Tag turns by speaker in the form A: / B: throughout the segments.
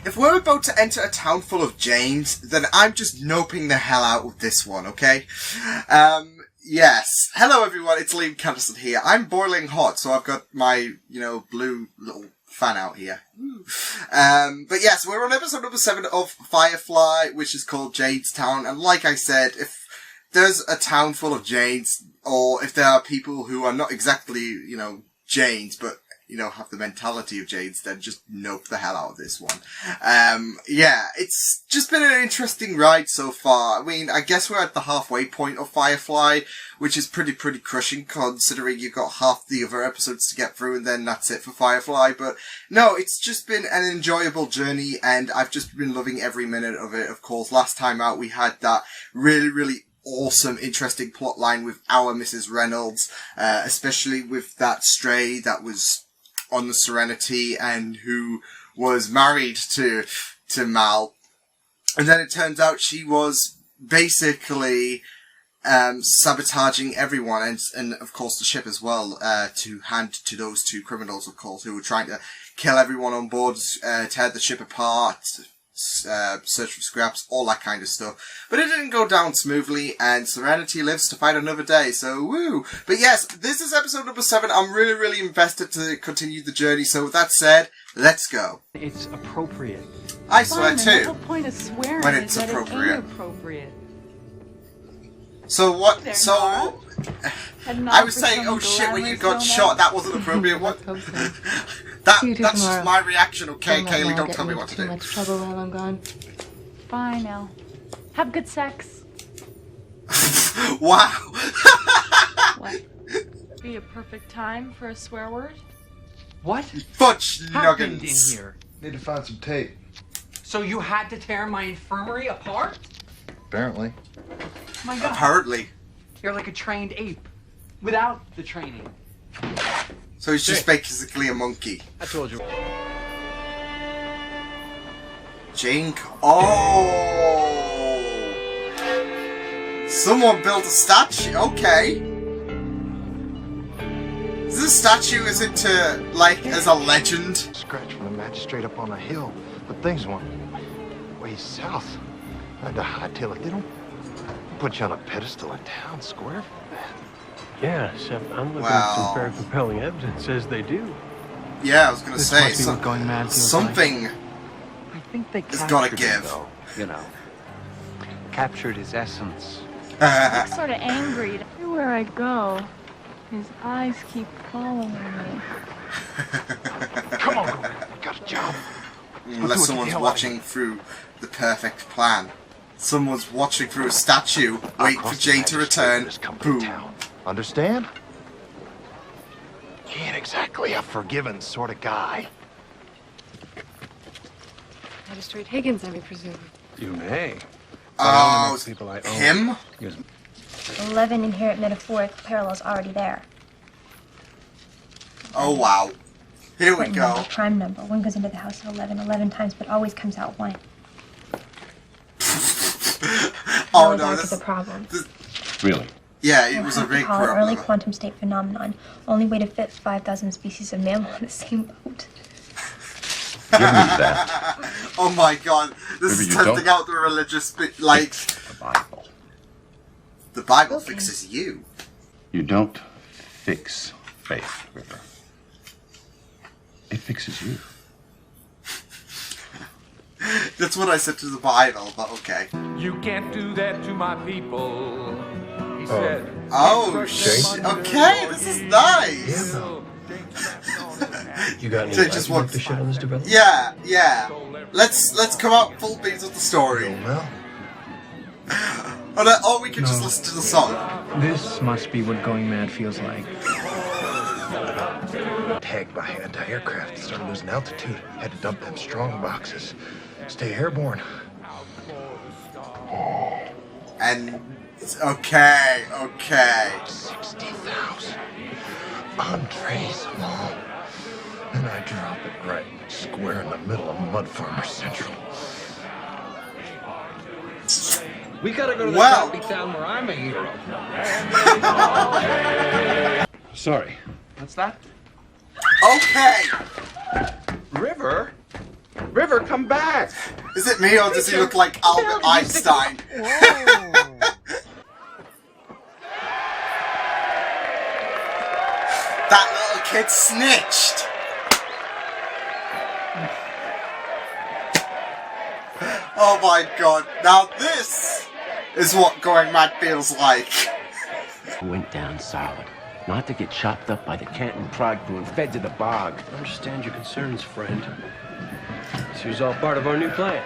A: if we're about to enter a town full of Jaynes, then I'm just noping the hell out of this one, okay? Yes. Hello everyone, it's Liam Catterson here. I'm boiling hot, so I've got my, blue little fan out here. But yes, we're on episode number 7 of Firefly, which is called Jaynestown, and like I said, if there's a town full of Jaynes, or if there are people who are not exactly, Jaynes, but have the mentality of Jaynes, then just nope the hell out of this one. Yeah, it's just been an interesting ride so far. I mean, I guess we're at the halfway point of Firefly, which is pretty crushing considering you've got half the other episodes to get through and then that's it for Firefly. But no, it's just been an enjoyable journey and I've just been loving every minute of it. Of course, last time out we had that really awesome, interesting plot line with our Mrs. Reynolds, especially with that stray that was on the Serenity and who was married to Mal. And then it turns out she was basically sabotaging everyone and of course the ship as well, to hand to those two criminals, of course, who were trying to kill everyone on board, tear the ship apart, search for scraps, all that kind of stuff. But it didn't go down smoothly, and Serenity lives to fight another day, so woo! But yes, this is episode number 7. I'm really invested to continue the journey, so with that said, let's go.
B: It's appropriate.
A: I swear too.
C: The whole point of swearing
A: when
C: is
A: it's
C: that
A: appropriate.
C: it ain't appropriate.
A: So what,
C: There,
A: so... I was saying, oh shit, when you got shot, that wasn't appropriate. What? That's just my reaction, okay, Kaylee, don't tell me what to do.
D: Too much trouble while I'm gone.
C: Bye now. Have good sex.
A: Wow.
C: What? Be a perfect time for a swear word?
B: What
A: Fudge
B: happened in
A: nuggets.
B: here?
E: Need to find some tape.
B: So you had to tear my infirmary apart?
E: Apparently.
B: My God.
A: Apparently.
B: You're like a trained ape. Without the training.
A: So he's just basically a monkey.
B: I told you.
A: Jayne. Oh! Someone built a statue. Okay. Is this statue, is it to, like, as a legend?
E: Scratch from the magistrate up on a hill, but things went way south. I had to hightail it. They don't put you on a pedestal in town square for that.
F: Yeah, except I'm looking at some very compelling evidence says they do.
A: Yeah, I was gonna
B: This
A: say,
B: must be what going mad feels
A: something
B: like. I think they
A: has gotta
B: captured him,
A: give.
B: though, captured his essence.
C: Looks sort of angry. Everywhere I go, his eyes keep following me.
E: Come on, we got a job.
A: Unless someone's watching through the perfect plan. Someone's watching through a statue, wait for Jayne to return, boom.
E: Understand? He ain't exactly a forgiving sort of guy.
D: Magistrate Higgins, I presume.
F: You may.
A: Oh,
F: people I own.
A: him?
G: 11 inherent metaphoric parallels already there.
A: Oh wow. Here we
G: Important
A: go.
G: number, prime number. 1 goes into the house at 11 times, but always comes out 1.
A: Oh
G: That
A: no,
G: was the problem.
F: Really?
A: Yeah, it was a big
G: call it early
A: problem.
G: quantum state phenomenon. Only way to fit 5,000 species of mammal on the same boat.
F: Give me that.
A: Oh my god, this
F: Maybe
A: is
F: you
A: testing
F: don't.
A: out the religious bit, like...
F: The Bible.
A: The Bible
G: Okay.
A: fixes you.
F: You don't fix faith, River. It fixes you.
A: That's what I said to the Bible, but okay.
H: You can't do that to my people, he said.
A: Oh, shit. Okay, this is nice.
F: You got any
A: So just want
F: the shit on this development?
A: Yeah. Let's come out full beats with the story.
E: Well,
A: Or we can just listen to the song.
B: This must be what going mad feels like.
E: tagged by anti-aircraft. Started losing altitude. Had to dump them strong boxes. Stay airborne.
A: And okay.
E: 60,000. Untraceable. And I drop it right square in the middle of Mud Farmer Central.
I: We gotta go to the
A: Well.
I: happy town where I'm a hero.
F: Sorry.
I: What's that?
A: Okay.
I: River? River, come back!
A: Is it me or does he look like Albert Einstein? That little kid snitched! Oh my god, now this is what going mad feels like.
J: Went down solid. Not to get chopped up by the Canton prod crew and fed to the bog.
F: I understand your concerns, friend. This was all part of our new plan.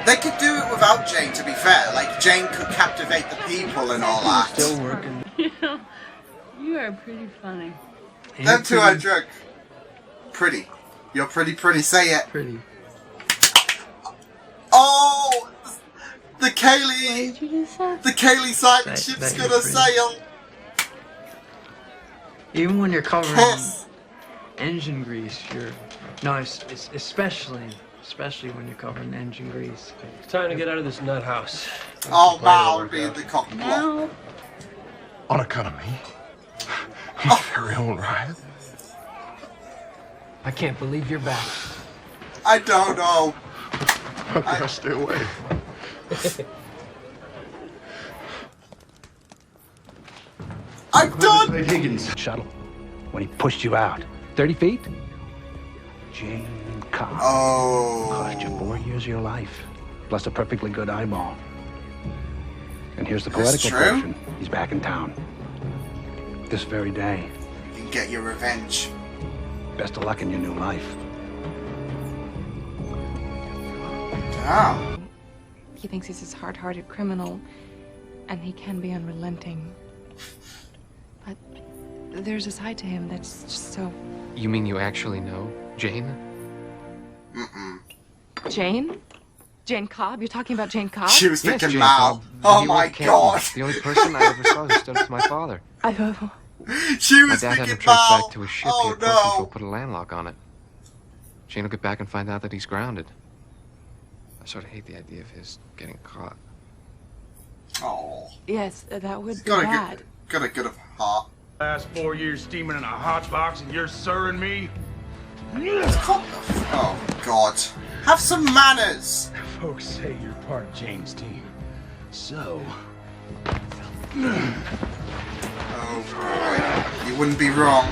A: They could do it without Jayne, to be fair. Like, Jayne could captivate the people and all that.
F: Still working.
C: You know, you are pretty funny.
A: Them two are drunk. Pretty. You're pretty, say it.
F: Pretty.
A: Oh! The Kaylee!
C: What did you just say?
A: The Kaylee Simon
K: That
A: ship's
K: you're
A: gonna
K: pretty.
A: sail!
K: Even when you're covered
A: Yes.
K: in engine grease, you're... No, it's especially when you're covered in engine grease.
F: It's time to get out of this nut house.
A: Oh, Mal would be in the cockpit.
C: No.
E: On account of me? Your very own Ryan?
K: I can't believe you're back.
A: I don't know.
E: How can I stay away?
A: I'm done!
J: Higgins shuttle. When he pushed you out. 30 feet? Jayne Cobb.
A: Oh.
J: Cost you 4 years of your life. Plus a perfectly good eyeball. And here's the
A: That's
J: poetical
A: true.
J: portion. He's back in town. This very day.
A: You can get your revenge.
J: Best of luck in your new life.
A: Damn.
D: He thinks he's this hard-hearted criminal, and he can be unrelenting. But there's a side to him that's just so...
L: You mean you actually know Jayne?
A: Mm-mm.
D: Jayne? Jayne Cobb? You're talking about Jayne Cobb?
A: She was
L: Yes,
A: thinking
L: Jayne
A: Mal.
L: Cobb.
A: Oh
L: You
A: my
L: were Canton.
A: god.
L: The only person I ever saw who stood up to my father.
A: She
L: My
A: was
L: dad had him
A: thinking
L: traced
A: Mal.
L: back to his ship. He
A: Oh
L: had port control
A: no.
L: put a landlock on it. Jayne will get back and find out that he's grounded. I sort of hate the idea of his getting caught.
A: Oh.
D: Yes, that would be
A: Got
D: bad.
A: a good of heart.
I: Last 4 years steaming in a hot box and you're serving me?
A: Oh god. Have some manners.
I: Folks say you're part of Jayne's team. So...
A: Oh boy. You wouldn't be wrong.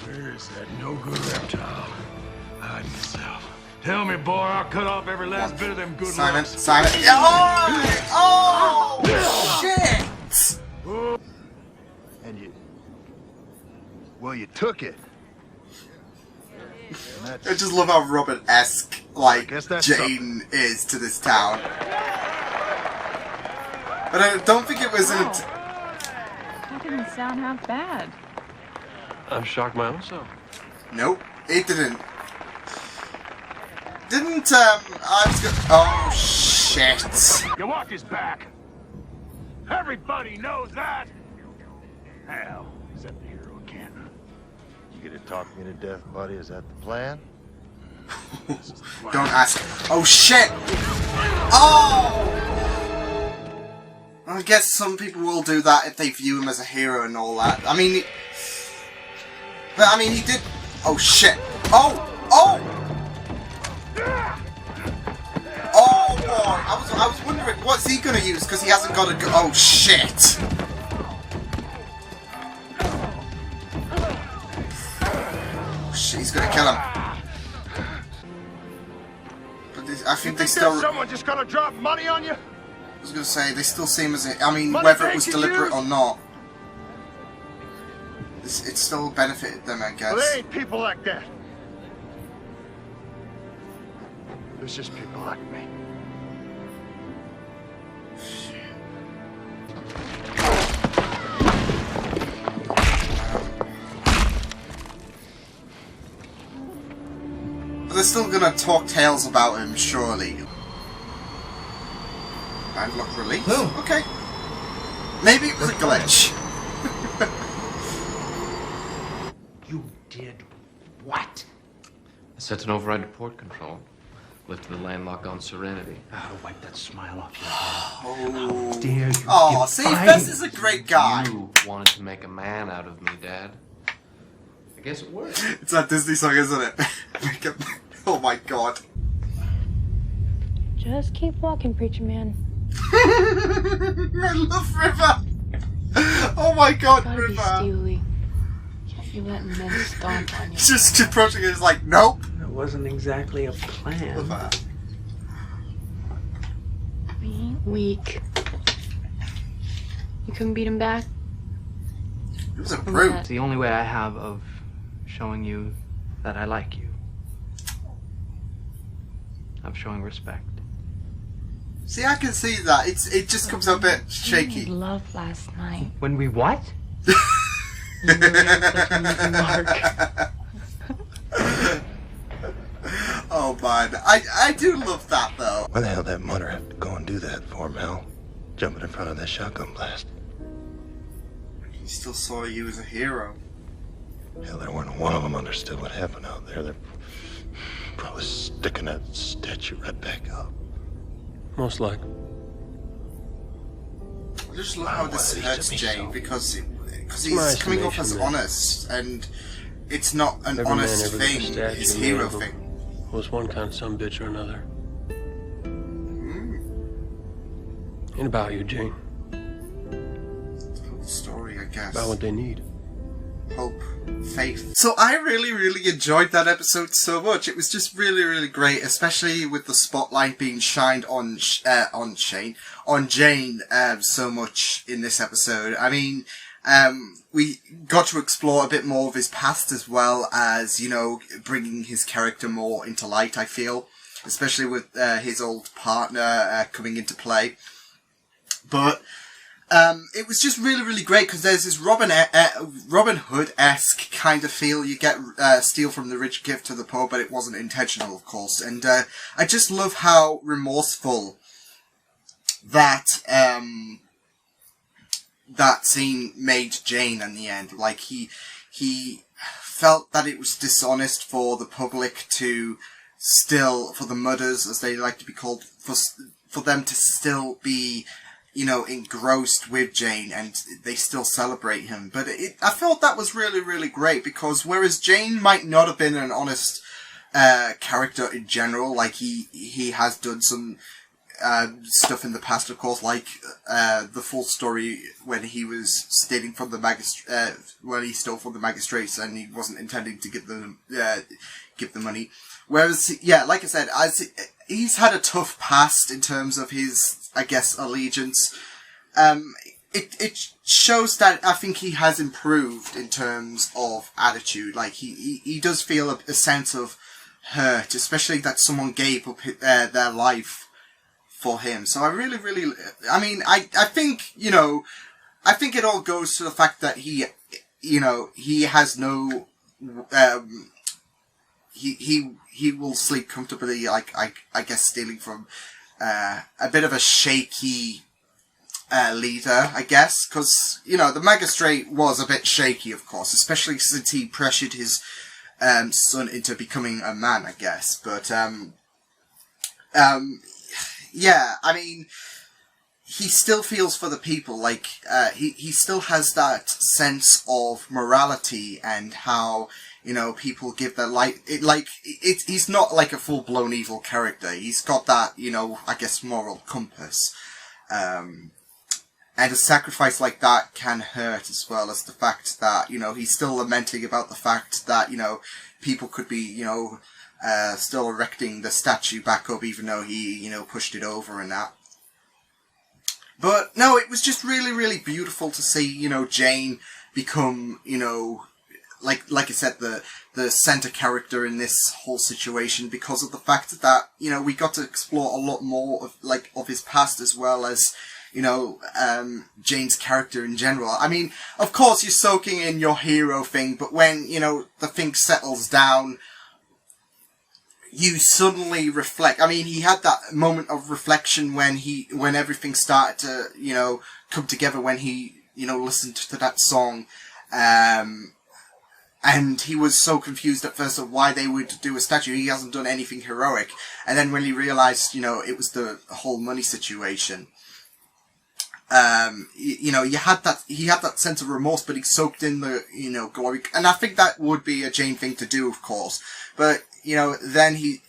I: Where's that no-good reptile? Hide myself. Tell me, boy, I'll cut off every last bit of them good
A: Simon,
I: looks.
A: Simon. Oh! Shit!
E: And you... Well, you took it.
A: I just love how Robert-esque, like,
E: Guess that's
A: Jayne is to this town. But I don't think it was in...
C: That didn't sound half bad.
F: I'm shocked my own self.
A: Nope, it didn't. Didn't, I was gonna... Oh, shit.
I: You walk his back. Everybody knows that. Hell, except the hero Canton.
E: You gonna talk me to death, buddy? Is that the plan?
A: Don't ask. Oh, shit! Oh! I guess some people will do that if they view him as a hero and all that. I mean... But, I mean, he did... Oh, shit. Oh! Oh! Oh, boy. I was wondering, what's he gonna use? Because he hasn't got a... Oh, shit. Oh, shit, he's gonna kill him. But I think they still...
E: Someone just gonna drop money on you?
A: I was gonna say, they still seem as... I mean,
E: Money
A: whether it
E: they
A: was
E: could
A: deliberate
E: use?
A: or not. It still benefited them, I guess.
E: Well, there ain't people like that. There's just people like me.
A: But they're still gonna talk tales about him, surely. Unlock release? Okay. Maybe it was a glitch.
J: You did what?
L: I set an override to port control. Lifted the landlock on Serenity.
J: Oh, wipe that smile off your head.
A: Oh,
J: dare you
A: oh,
J: give
A: see,
J: five
A: Fess is a great guy.
L: You wanted to make a man out of me, Dad. I guess it worked.
A: It's that Disney song, isn't it? Oh my god.
C: Just keep walking, preacher man.
A: I love River. Oh my god,
D: Gotta
A: River.
D: be Steely. Can't be letting men stomp on you.
A: Just approaching it is like, nope.
K: It wasn't exactly a plan.
A: River.
D: Weak. You couldn't beat him back?
A: It was a brute.
K: It's the only way I have of showing you that I like you. Of showing respect.
A: See, I can see that. It just comes out a bit shaky.
C: Love last night.
K: When we what?
A: Oh man, I do love that though.
E: Why the hell did that mother have to go and do that for, Mel? Jumping in front of that shotgun blast.
A: He still saw you as a hero.
E: Hell, there weren't one of them understood what happened out there. They're probably sticking that statue right back up.
F: Most likely.
A: I just love how this
E: Well,
A: hurts
E: to me,
A: Jayne
E: so.
A: because
F: My
A: he's coming off as
F: estimation, man.
A: honest, and it's not an
F: Every man
A: honest
F: ever got a
A: thing.
F: statue
A: His
F: made
A: hero
F: of him.
A: thing.
F: Was one kind of sumbitch or another. Ain't about you, Jayne.
A: Whole story, I guess.
F: About what they need.
A: Hope, faith. So I really enjoyed that episode so much. It was just really great, especially with the spotlight being shined on Jayne so much in this episode. I mean, we got to explore a bit more of his past as well as, you know, bringing his character more into light, I feel. Especially with his old partner coming into play. But it was just really great because there's this Robin Hood-esque kind of feel. You get steal from the rich, give to the poor, but it wasn't intentional, of course. And I just love how remorseful that that scene made Jayne in the end. Like he felt that it was dishonest for the public to still, for the mudders as they like to be called, for them to still be, you know, engrossed with Jayne and they still celebrate him. But I felt that was really great because whereas Jayne might not have been an honest character in general, like he has done some stuff in the past, of course, like the full story when he was stealing from the when he stole from the magistrates and he wasn't intending to give the money. Whereas, yeah, like I said, he's had a tough past in terms of his, I guess, allegiance. It shows that I think he has improved in terms of attitude. Like he does feel a sense of hurt, especially that someone gave up their life for him. So I really, I mean, I think, you know, I think it all goes to the fact that he, you know, he has no, he will sleep comfortably, like, I guess stealing from, a bit of a shaky, leader, I guess, because, you know, the magistrate was a bit shaky, of course, especially since he pressured his, son into becoming a man, I guess, but, yeah, I mean, he still feels for the people, like, he still has that sense of morality and how, you know, people give their life, he's not like a full-blown evil character, he's got that, you know, I guess moral compass, and a sacrifice like that can hurt as well as the fact that, you know, he's still lamenting about the fact that, you know, people could be, you know, still erecting the statue back up even though he, you know, pushed it over and that. But, no, it was just really beautiful to see, you know, Jayne become, you know, like I said, the center character in this whole situation because of the fact that, you know, we got to explore a lot more of his past as well as, you know, Jayne's character in general. I mean, of course you're soaking in your hero thing, but when, you know, the thing settles down, you suddenly reflect. I mean, he had that moment of reflection when everything started to, you know, come together when he, you know, listened to that song. And he was so confused at first of why they would do a statue. He hasn't done anything heroic. And then when he realized, you know, it was the whole money situation. you know, he had that sense of remorse, but he soaked in the, you know, glory. And I think that would be a Jayne thing to do, of course. But, you know, then he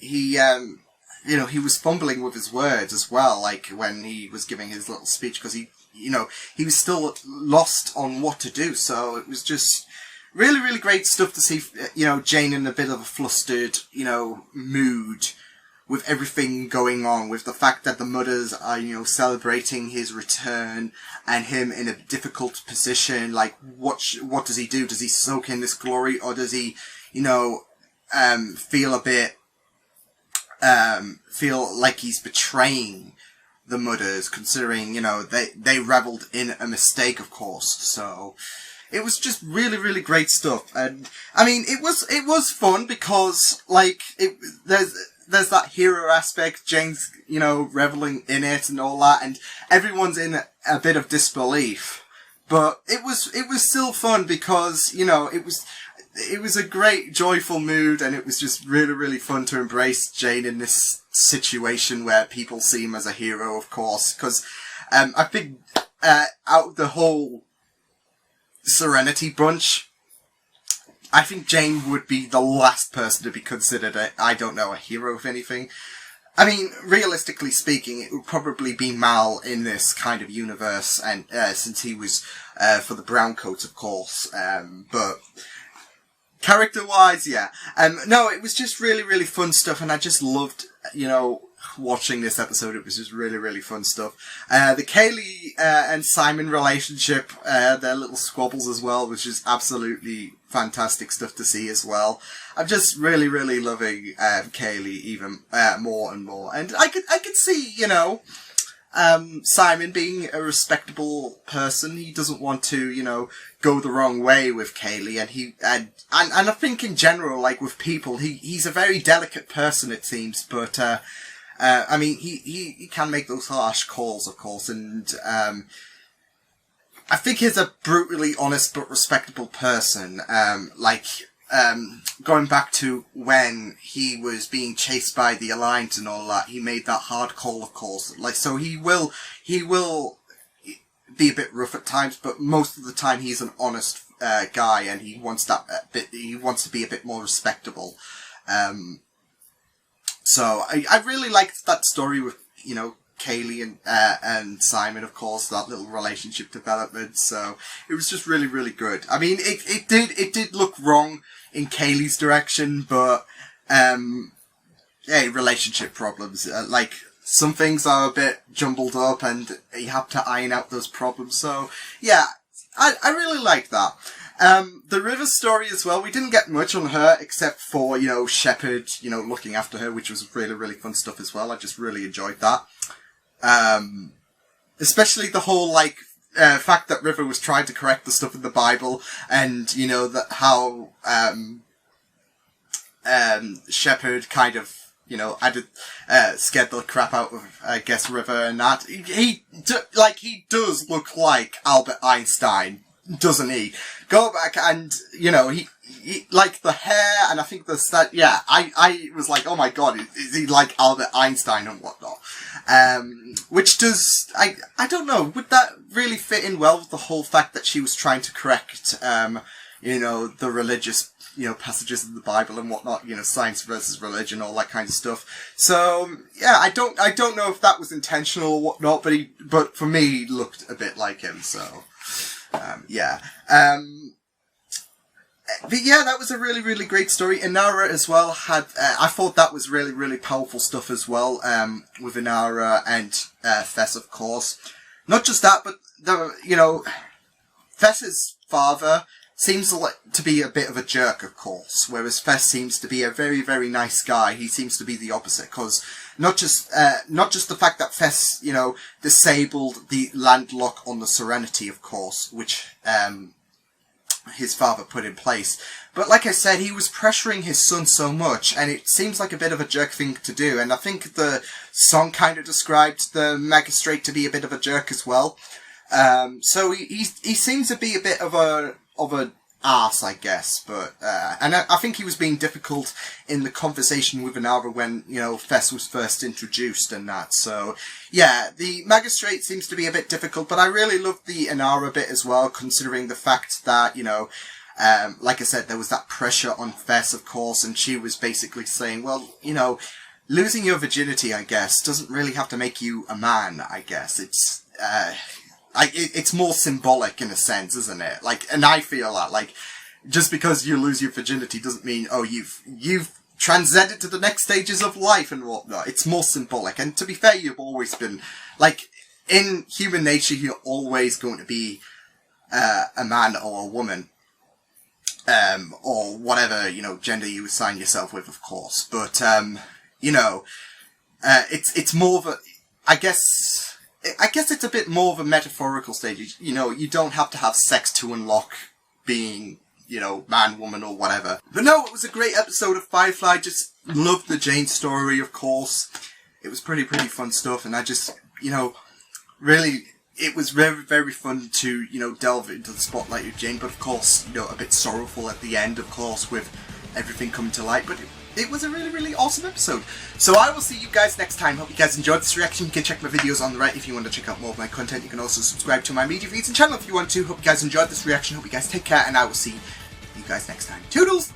A: you know, he was fumbling with his words as well, like when he was giving his little speech, because he, you know, he was still lost on what to do. So it was just really, really great stuff to see, you know, Jayne in a bit of a flustered, you know, mood with everything going on, with the fact that the mothers are, you know, celebrating his return and him in a difficult position. Like, what does he do? Does he soak in this glory, or does he, you know, feel a bit, feel like he's betraying the mothers, considering, you know, they reveled in a mistake, of course. So it was just really, really great stuff. And I mean, it was fun because, like, there's that hero aspect. Jayne's, you know, reveling in it and all that, and everyone's in a bit of disbelief. But it was still fun because, you know, it was a great, joyful mood, and it was just really, really fun to embrace Jayne in this situation where people see him as a hero, of course. Because I think out of the whole Serenity bunch, I think Jayne would be the last person to be considered a hero, if anything. I mean, realistically speaking, it would probably be Mal in this kind of universe, and since he was for the Browncoats, of course. But character-wise, yeah. No, it was just really, really fun stuff, and I just loved, you know, watching this episode. It was just really, really fun stuff. The Kaylee and Simon relationship, their little squabbles as well, was just absolutely fantastic stuff to see as well. I'm just really, really loving Kaylee even more and more. And I could see, you know, Simon being a respectable person. He doesn't want to, you know, go the wrong way with Kaylee, and I think in general, like with people, he's a very delicate person, it seems, but I mean, he can make those harsh calls, of course, and I think he's a brutally honest but respectable person. Going back to when he was being chased by the Alliance and all that, he made that hard call, of course. Like, so he will be a bit rough at times, but most of the time he's an honest guy, and he wants to be a bit more respectable. So I really liked that story with, you know, Kaylee and Simon, of course, that little relationship development. So it was just really, really good. I mean, it did look wrong in Kaylee's direction, but hey, relationship problems. Like, some things are a bit jumbled up, and you have to iron out those problems. So yeah, I really liked that. The River story as well, we didn't get much on her except for, you know, Shepard, you know, looking after her, which was really, really fun stuff as well. I just really enjoyed that. Especially the whole, like, fact that River was trying to correct the stuff in the Bible, and, you know, that how, Shepard kind of, you know, scared the crap out of, I guess, River and that. He does look like Albert Einstein, doesn't he? Go back and, you know, he like the hair, and I think yeah, I was like, oh my god, is he like Albert Einstein and whatnot? Which does, I don't know, would that really fit in well with the whole fact that she was trying to correct, you know, the religious, you know, passages in the Bible and whatnot, you know, science versus religion, all that kind of stuff. So, yeah, I don't know if that was intentional or whatnot, but for me, he looked a bit like him, so, yeah. But yeah, that was a really, really great story. Inara as well had, I thought that was really, really powerful stuff as well, with Inara and, Fess, of course. Not just that, but you know, Fess's father seems to be a bit of a jerk, of course, whereas Fess seems to be a very, very nice guy. He seems to be the opposite, because not just the fact that Fess, you know, disabled the land lock on the Serenity, of course, which, his father put in place. But like I said, he was pressuring his son so much, and it seems like a bit of a jerk thing to do. And I think the song kind of described the magistrate to be a bit of a jerk as well. So he seems to be a bit of a arse, I guess, but, and I think he was being difficult in the conversation with Inara when, you know, Fess was first introduced and that, so, yeah, the magistrate seems to be a bit difficult, but I really loved the Inara bit as well, considering the fact that, you know, like I said, there was that pressure on Fess, of course, and she was basically saying, well, you know, losing your virginity, I guess, doesn't really have to make you a man, I guess, it's more symbolic in a sense, isn't it? Like, and I feel that, like, just because you lose your virginity doesn't mean, oh, you've transcended to the next stages of life and whatnot. It's more symbolic. And to be fair, you've always been, like, in human nature, you're always going to be, a man or a woman. Or whatever, you know, gender you assign yourself with, of course. But, you know, it's more of a, I guess it's a bit more of a metaphorical stage. You know, you don't have to have sex to unlock being, you know, man, woman, or whatever. But no, it was a great episode of Firefly. Just loved the Jayne story, of course. It was pretty fun stuff, and I just, you know, really, it was very, very fun to, you know, delve into the spotlight of Jayne, but of course, you know, a bit sorrowful at the end, of course, with everything coming to light, but it was a really, really awesome episode. So I will see you guys next time. Hope you guys enjoyed this reaction. You can check my videos on the right if you want to check out more of my content. You can also subscribe to my media feeds and channel if you want to. Hope you guys enjoyed this reaction. Hope you guys take care, and I will see you guys next time. Toodles!